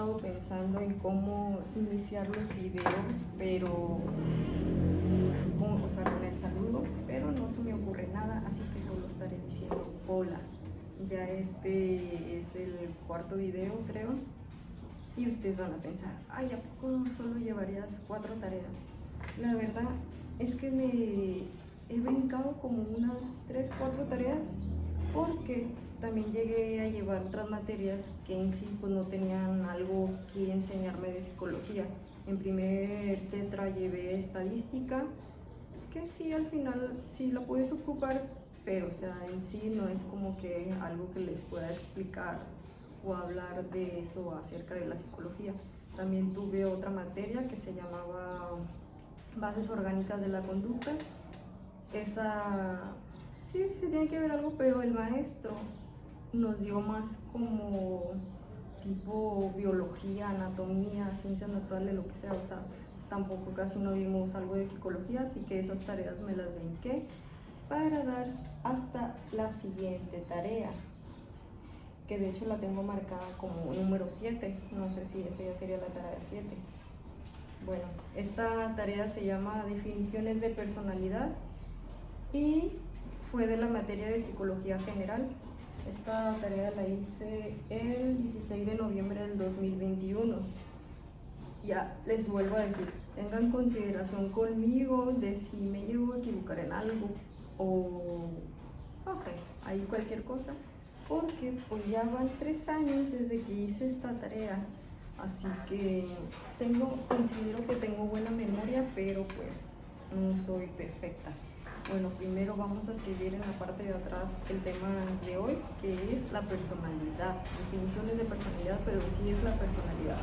estado pensando en cómo iniciar los videos, pero con el saludo, pero no se me ocurre nada, así que solo estaré diciendo hola. Ya este es el cuarto video, creo, y ustedes van a pensar, ay, ¿a poco solo llevarías 4 tareas? La verdad es que me he brincado como unas 3, 4 tareas, porque también llegué a llevar otras materias que en sí pues no tenían algo que enseñarme de psicología. En primer tetra llevé estadística, que sí, al final sí la puedes ocupar, pero o sea, en sí no es como que algo que les pueda explicar o hablar de eso acerca de la psicología. También tuve otra materia que se llamaba Bases Orgánicas de la Conducta. Esa sí tiene que ver algo, pero el maestro nos dio más como tipo biología, anatomía, ciencias naturales, lo que sea, o sea, tampoco casi no vimos algo de psicología, así que esas tareas me las brinqué para dar hasta la siguiente tarea, que de hecho la tengo marcada como número 7, no sé si esa ya sería la tarea 7. Bueno, esta tarea se llama Definiciones de Personalidad y fue de la materia de Psicología General. Esta tarea la hice el 16 de noviembre del 2021. Ya les vuelvo a decir, tengan consideración conmigo de si me llego a equivocar en algo o no sé, ahí cualquier cosa, porque pues ya van 3 años desde que hice esta tarea, así que considero que tengo buena memoria, pero pues no soy perfecta. Bueno, primero vamos a escribir en la parte de atrás el tema de hoy, que es la personalidad, definiciones de personalidad, pero en sí es la personalidad.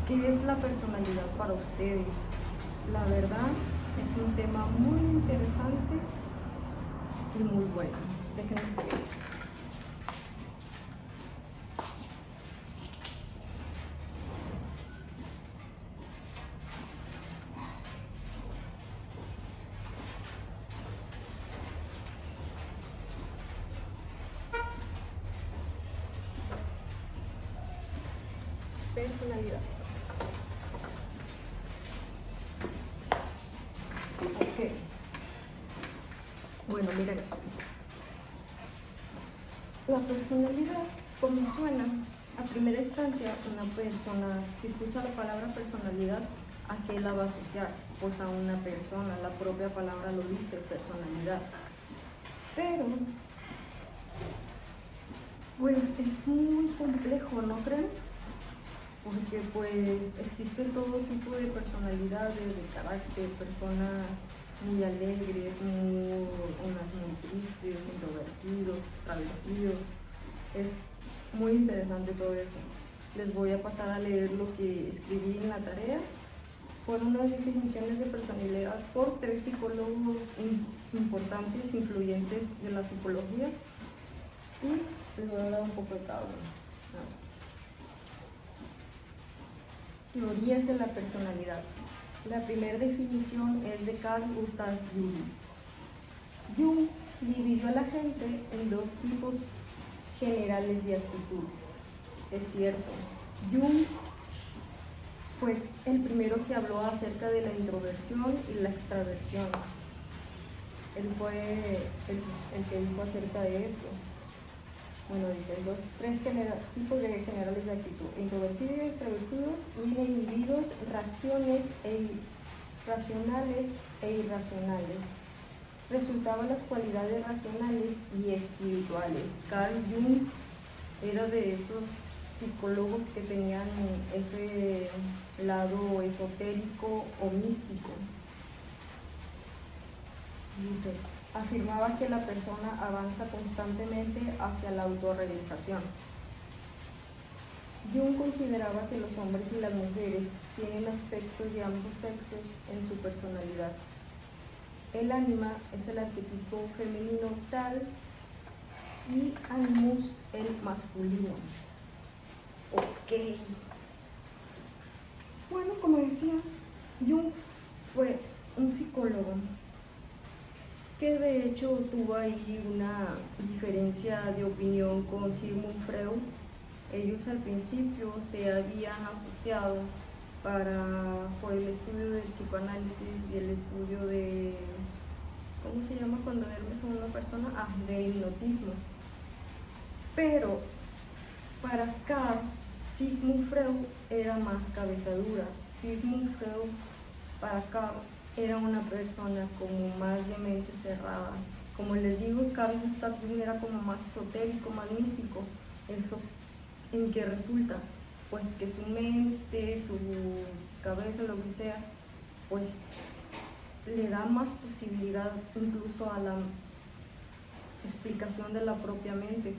¿Qué es la personalidad para ustedes? La verdad es un tema muy interesante y muy bueno. Déjenme escribir. Personalidad. Ok. Bueno, miren. La personalidad, como suena, a primera instancia, una persona, si escucha la palabra personalidad, ¿a qué la va a asociar? Pues a una persona, la propia palabra lo dice, personalidad. Pero, pues es muy complejo, ¿no creen? Porque pues existen todo tipo de personalidades, de carácter, personas muy alegres, unas muy tristes, introvertidos, extravertidos. Es muy interesante todo eso. Les voy a pasar a leer lo que escribí en la tarea. Fueron unas definiciones de personalidad por 3 psicólogos importantes, influyentes de la psicología, y les voy a hablar un poco de cada uno. Teorías de la personalidad. La primera definición es de Carl Gustav Jung. Jung dividió a la gente en 2 tipos generales de actitud. Es cierto, Jung fue el primero que habló acerca de la introversión y la extraversión. Él fue el que dijo acerca de esto. Bueno, dice 3 tipos de generales de actitud: introvertidos y extravertidos, y en individuos racionales e irracionales. Resultaban las cualidades racionales y espirituales. Carl Jung era de esos psicólogos que tenían ese lado esotérico o místico. Dice, afirmaba que la persona avanza constantemente hacia la autorrealización. Jung consideraba que los hombres y las mujeres tienen aspectos de ambos sexos en su personalidad. El ánima es el arquetipo femenino tal y animus el masculino. Ok. Bueno, como decía, Jung fue un psicólogo que de hecho tuvo ahí una diferencia de opinión con Sigmund Freud Ellos al principio se habían asociado por el estudio del psicoanálisis y el estudio de, ¿cómo se llama cuando duermes a una persona? De hipnotismo. Pero para Carl, Sigmund Freud era más cabeza dura. Sigmund Freud para Carl era una persona como más de mente cerrada. Como les digo, Carl Gustav Jung era como más esotérico, más místico. ¿Eso en qué resulta? Pues que su mente, su cabeza, lo que sea, pues le da más posibilidad incluso a la explicación de la propia mente,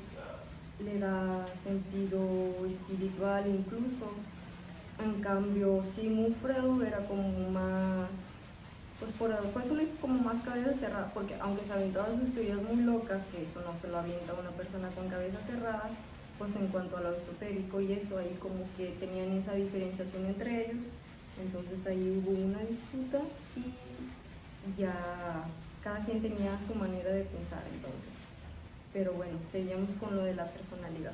le da sentido espiritual incluso. En cambio, Sigmund Freud era como más, pues como más cabeza cerrada, porque aunque se aventaba sus teorías muy locas, que eso no se lo avienta una persona con cabeza cerrada, pues en cuanto a lo esotérico y eso, ahí como que tenían esa diferenciación entre ellos. Entonces ahí hubo una disputa y ya cada quien tenía su manera de pensar entonces. Pero bueno, seguimos con lo de la personalidad.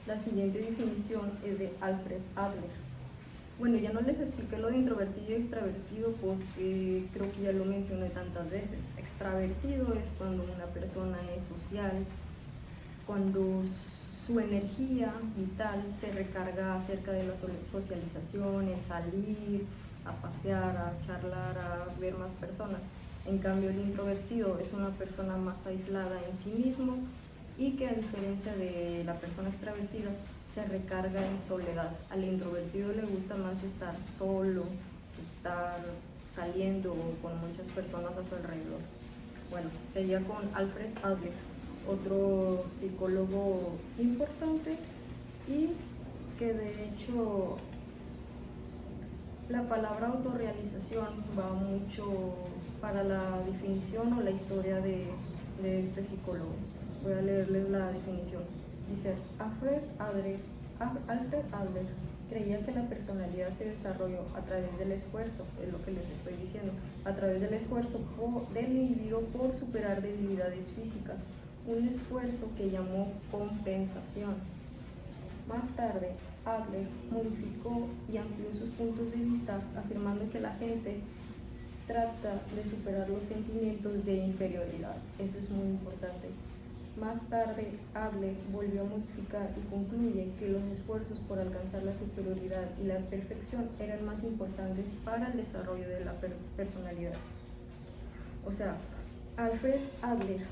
La siguiente definición es de Alfred Adler. Bueno, ya no les expliqué lo de introvertido y extravertido porque creo que ya lo mencioné tantas veces. Extravertido es cuando una persona es social, cuando su energía vital se recarga acerca de la socialización, el salir, a pasear, a charlar, a ver más personas. En cambio, el introvertido es una persona más aislada en sí mismo y que, a diferencia de la persona extravertida, se recarga en soledad. Al introvertido le gusta más estar solo, estar saliendo con muchas personas a su alrededor. Bueno, seguía con Alfred Adler, otro psicólogo importante, y que de hecho la palabra autorrealización va mucho para la definición o la historia de este psicólogo. Voy a leerles la definición. Dice: Alfred Adler creía que la personalidad se desarrolló a través del esfuerzo, es lo que les estoy diciendo, a través del esfuerzo del individuo por superar debilidades físicas, un esfuerzo que llamó compensación. Más tarde, Adler modificó y amplió sus puntos de vista, afirmando que la gente trata de superar los sentimientos de inferioridad. Eso es muy importante. Más tarde, Adler volvió a modificar y concluye que los esfuerzos por alcanzar la superioridad y la perfección eran más importantes para el desarrollo de la personalidad. O sea, Alfred Adler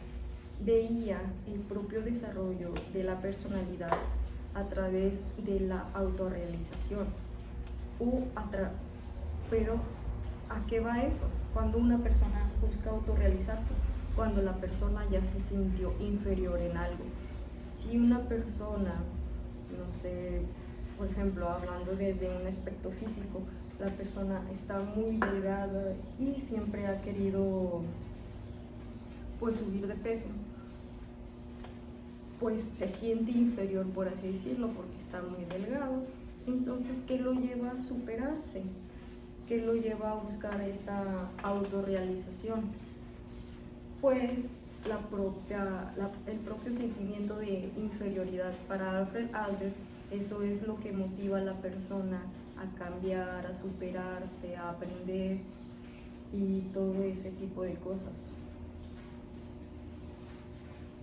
veía el propio desarrollo de la personalidad a través de la autorrealización. Pero, ¿a qué va eso? Cuando una persona busca autorrealizarse, cuando la persona ya se sintió inferior en algo. Si una persona, no sé, por ejemplo, hablando desde un aspecto físico, la persona está muy delgada y siempre ha querido pues subir de peso, pues se siente inferior, por así decirlo, porque está muy delgado. Entonces, ¿qué lo lleva a superarse? ¿Qué lo lleva a buscar esa autorrealización? Pues el propio sentimiento de inferioridad. Para Alfred Adler, eso es lo que motiva a la persona a cambiar, a superarse, a aprender y todo ese tipo de cosas.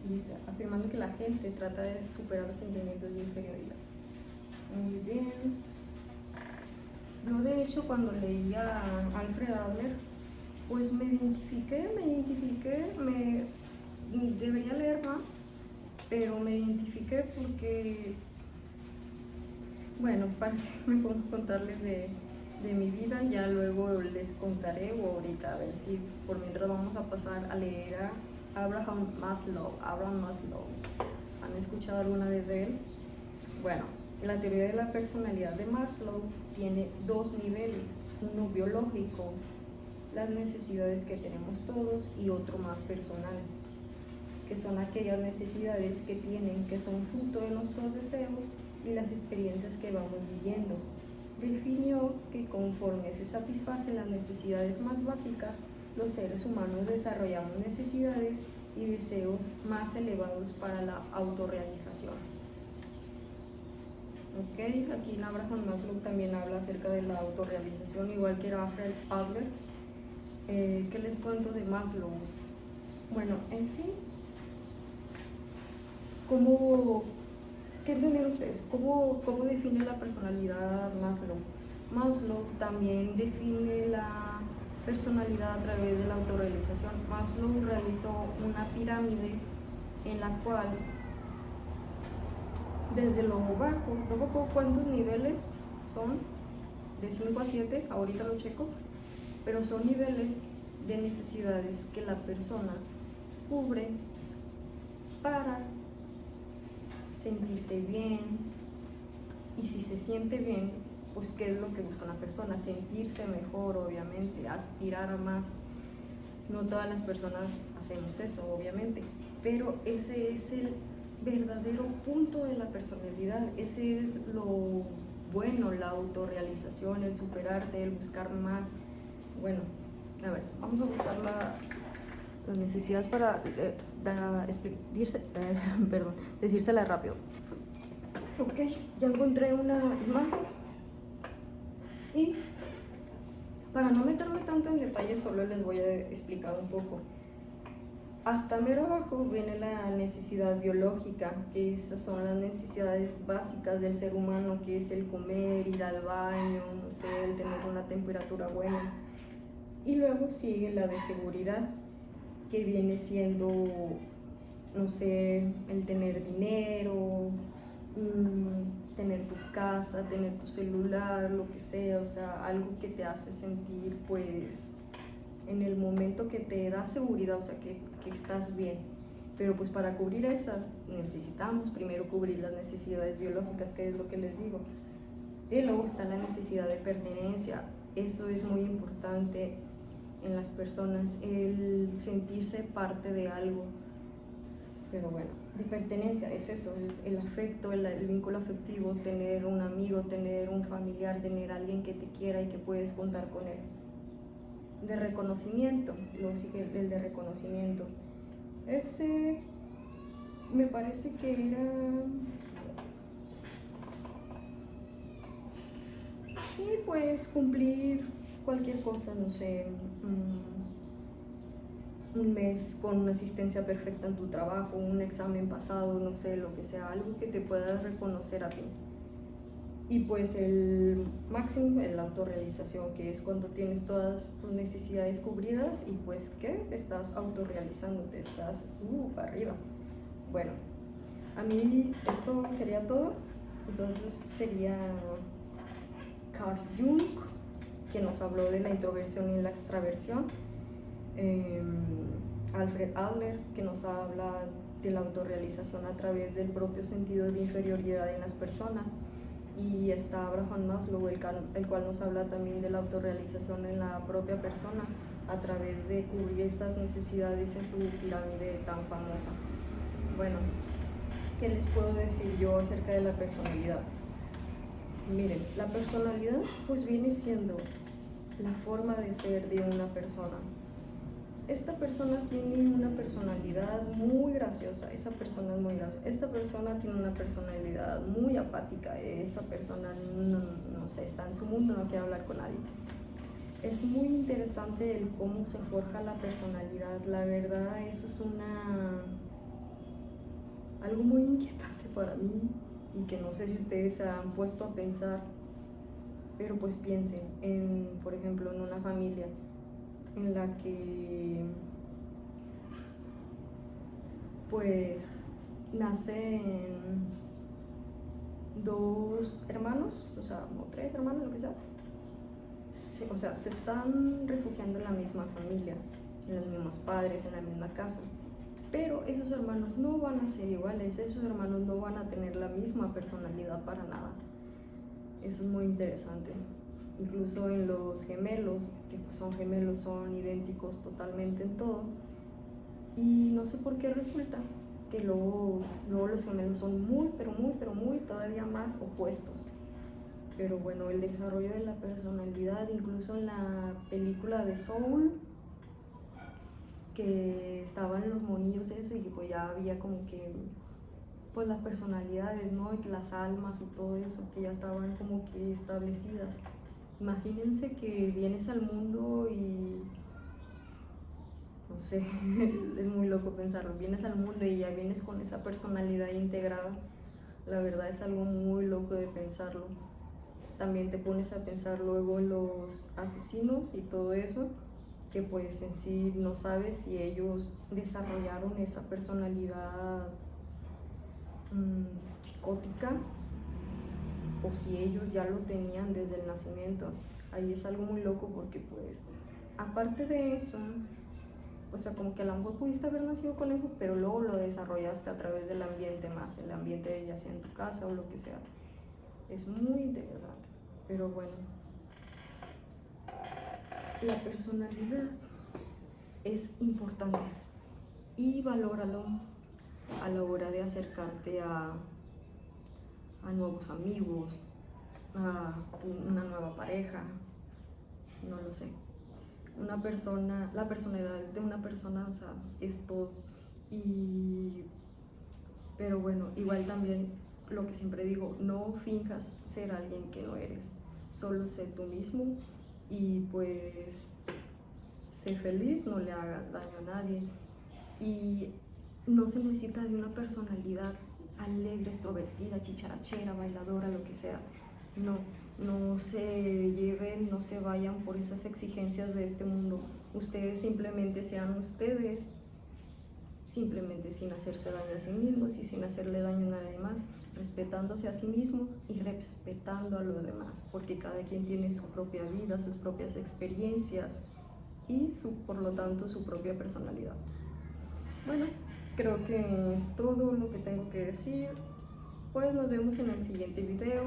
Dice, afirmando que la gente trata de superar los sentimientos de inferioridad. Muy bien. Yo de hecho cuando leía a Alfred Adler, pues me identifiqué, debería leer más, pero me identifiqué porque, bueno, para que me pongo a contarles de mi vida, ya luego les contaré, o ahorita a ver si por mientras vamos a pasar a leer a Abraham Maslow. ¿Han escuchado alguna vez de él? Bueno, la teoría de la personalidad de Maslow tiene dos niveles, uno biológico, las necesidades que tenemos todos, y otro más personal, que son aquellas necesidades que son fruto de nuestros deseos y las experiencias que vamos viviendo. Definió que conforme se satisfacen las necesidades más básicas, los seres humanos desarrollamos necesidades y deseos más elevados para la autorrealización. ¿ok? Aquí en Abraham Maslow también habla acerca de la autorrealización, igual que Raphael Adler. ¿Qué les cuento de Maslow? Bueno, en sí, ¿qué entienden ustedes? ¿Cómo define la personalidad Maslow? Maslow también define la personalidad a través de la autorrealización. Maslow realizó una pirámide en la cual, desde lo bajo, no me acuerdo cuántos niveles son, de 5 a 7, ahorita lo checo, pero son niveles de necesidades que la persona cubre para sentirse bien. Y si se siente bien, pues ¿qué es lo que busca una persona? Sentirse mejor, obviamente, aspirar a más. No todas las personas hacemos eso, obviamente, pero ese es el verdadero punto de la personalidad. Ese es lo bueno, la autorrealización, el superarte, el buscar más. Bueno, a ver, vamos a buscar las necesidades para decírsela rápido. Ok, ya encontré una imagen y para no meterme tanto en detalle, solo les voy a explicar un poco. Hasta mero abajo viene la necesidad biológica, que esas son las necesidades básicas del ser humano, que es el comer, ir al baño, no sé, el tener una temperatura buena. Y luego sigue la de seguridad, que viene siendo, no sé, el tener dinero, tener tu casa, tener tu celular, lo que sea, o sea, algo que te hace sentir, pues, en el momento que te da seguridad, o sea, que estás bien. Pero pues para cubrir esas necesitamos primero cubrir las necesidades biológicas, que es lo que les digo. Y luego está la necesidad de pertenencia. Eso es muy importante en las personas, el sentirse parte de algo. Pero bueno, de pertenencia es eso, el afecto, el vínculo afectivo, tener un amigo, tener un familiar, tener alguien que te quiera y que puedes contar con él. De reconocimiento, luego sigue el de reconocimiento. Ese me parece que era... Sí, pues cumplir cualquier cosa, no sé, un mes con una asistencia perfecta en tu trabajo, un examen pasado, no sé, lo que sea, algo que te puedas reconocer a ti. Y pues el máximo es la autorrealización, que es cuando tienes todas tus necesidades cubridas y pues ¿qué? Estás autorrealizándote, estás arriba. Bueno, a mí esto sería todo. Entonces sería Carl Jung, que nos habló de la introversión y la extraversión. Alfred Adler, que nos habla de la autorrealización a través del propio sentido de inferioridad en las personas. Y está Abraham Maslow, el cual nos habla también de la autorrealización en la propia persona a través de cubrir estas necesidades en su pirámide tan famosa. Bueno, ¿qué les puedo decir yo acerca de la personalidad? Miren, la personalidad pues viene siendo la forma de ser de una persona. Esta persona tiene una personalidad muy graciosa, esa persona es muy graciosa. Esta persona tiene una personalidad muy apática, esa persona no sé, está en su mundo, no quiere hablar con nadie. Es muy interesante el cómo se forja la personalidad, la verdad eso es algo muy inquietante para mí y que no sé si ustedes se han puesto a pensar, pero pues piensen por ejemplo, en una familia en la que pues nacen dos hermanos, o sea, o tres hermanos, lo que sea, o sea, se están refugiando en la misma familia, en los mismos padres, en la misma casa, pero esos hermanos no van a ser iguales, esos hermanos no van a tener la misma personalidad para nada. Eso es muy interesante. Incluso en los gemelos, que pues son gemelos, son idénticos totalmente en todo, y no sé por qué resulta que luego los gemelos son muy, pero muy todavía más opuestos. Pero bueno, el desarrollo de la personalidad, incluso en la película de Soul, que estaban los monillos eso, y que pues ya había como que pues las personalidades, ¿no? Y las almas y todo eso, que ya estaban como que establecidas. Imagínense que vienes al mundo y, no sé, es muy loco pensarlo, vienes al mundo y ya vienes con esa personalidad integrada. La verdad es algo muy loco de pensarlo. También te pones a pensar luego en los asesinos y todo eso, que pues en sí no sabes si ellos desarrollaron esa personalidad psicótica o si ellos ya lo tenían desde el nacimiento. Ahí es algo muy loco porque pues aparte de eso, o sea, como que a lo mejor pudiste haber nacido con eso, pero luego lo desarrollaste a través del ambiente más, el ambiente ya sea en tu casa o lo que sea. Es muy interesante, pero bueno, la personalidad es importante y valóralo a la hora de acercarte a nuevos amigos, a una nueva pareja, no lo sé. Una persona, la personalidad de una persona, o sea, es todo. Pero bueno, igual también lo que siempre digo, no finjas ser alguien que no eres, solo sé tú mismo y pues sé feliz, no le hagas daño a nadie y no se necesita de una personalidad alegre, extrovertida, chicharachera, bailadora, lo que sea. No se lleven, no se vayan por esas exigencias de este mundo. Ustedes simplemente sean ustedes, simplemente sin hacerse daño a sí mismos y sin hacerle daño a nadie más, respetándose a sí mismo y respetando a los demás, porque cada quien tiene su propia vida, sus propias experiencias y por lo tanto su propia personalidad. Bueno, creo que es todo lo que tengo que decir. Pues nos vemos en el siguiente video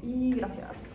y gracias.